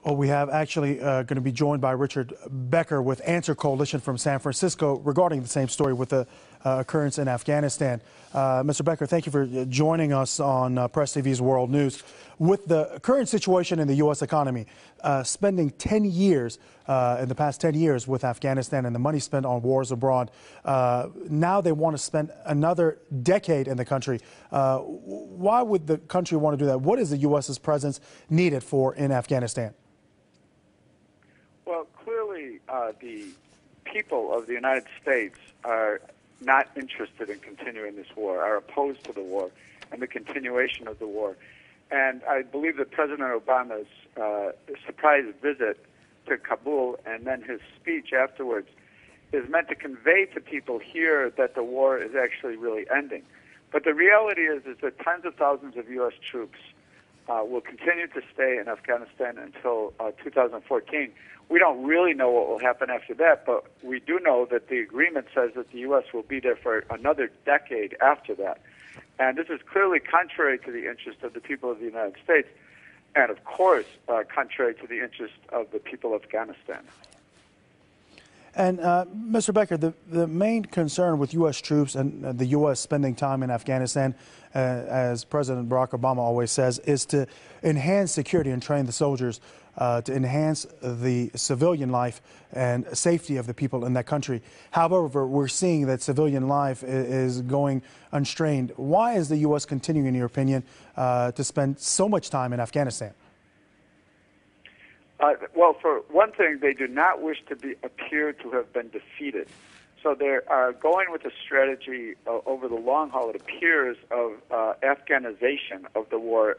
Well, we have actually going to be joined by Richard Becker with A.N.S.W.E.R Coalition from San Francisco regarding the same story with the occurrence in Afghanistan. Mr. Becker, thank you for joining us on PressTV's World News. With the current situation in the U.S. economy, spending 10 years, in the past 10 years with Afghanistan and the money spent on wars abroad, now they want to spend another decade in the country. Why would the country want to do that? What is the U.S.'s presence needed for in Afghanistan? Well, clearly, the people of the United States are not interested in continuing this war, are opposed to the war and the continuation of the war. And I believe that President Obama's surprise visit to Kabul and then his speech afterwards is meant to convey to people here that the war is actually really ending. But the reality is that tens of thousands of U.S. troops will continue to stay in Afghanistan until 2014. We don't really know what will happen after that, but we do know that the agreement says that the U.S. will be there for another decade after that. And this is clearly contrary to the interest of the people of the United States, and of course, contrary to the interest of the people of Afghanistan. And Mr. Becker, the main concern with U.S. troops and the U.S. spending time in Afghanistan, as President Barack Obama always says, is to enhance security and train the soldiers, to enhance the civilian life and safety of the people in that country. However, we're seeing that civilian life is going unstrained. Why is the U.S. continuing, in your opinion, to spend so much time in Afghanistan? Well, for one thing, they do not wish to appear to have been defeated. So they are going with a strategy over the long haul, it appears, of Afghanization of the war,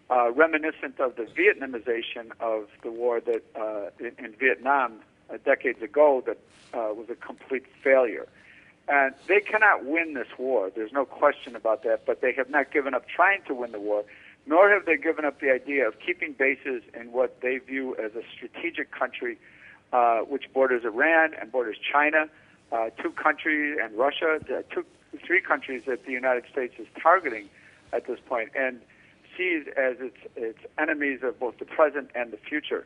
reminiscent of the Vietnamization of the war that in Vietnam decades ago that was a complete failure. And they cannot win this war. There's no question about that, but they have not given up trying to win the war, nor have they given up the idea of keeping bases in what they view as a strategic country which borders Iran and borders China, two countries, and Russia, three countries that the United States is targeting at this point and sees as its enemies of both the present and the future.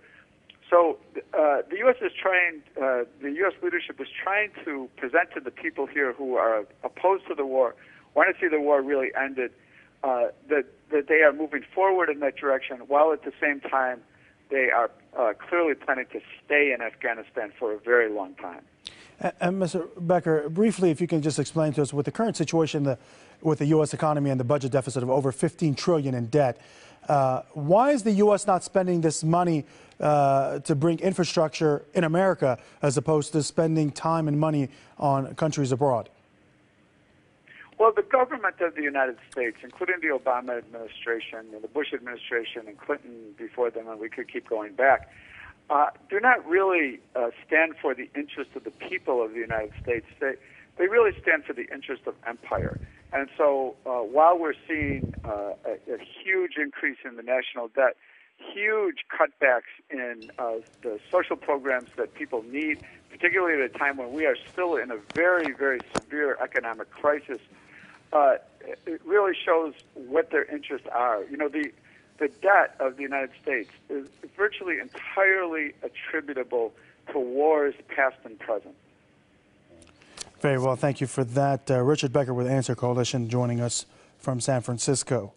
So the U.S. is trying, the U.S. leadership is trying to present to the people here who are opposed to the war, want to see the war really ended, that they are moving forward in that direction, while at the same time they are clearly planning to stay in Afghanistan for a very long time. And Mr. Becker, briefly, if you can just explain to us, with the current situation with the U.S. economy and the budget deficit of over $15 trillion in debt, why is the U.S. not spending this money to bring infrastructure in America as opposed to spending time and money on countries abroad? Well, the government of the United States, including the Obama administration, and the Bush administration, and Clinton before them, and we could keep going back, do not really stand for the interest of the people of the United States. They really stand for the interest of empire. And so while we're seeing a huge increase in the national debt, huge cutbacks in the social programs that people need, particularly at a time when we are still in a very, very severe economic crisis, it really shows what their interests are. You know, the debt of the United States is virtually entirely attributable to wars past and present. Very well. Thank you for that. Richard Becker with A.N.S.W.E.R Coalition joining us from San Francisco.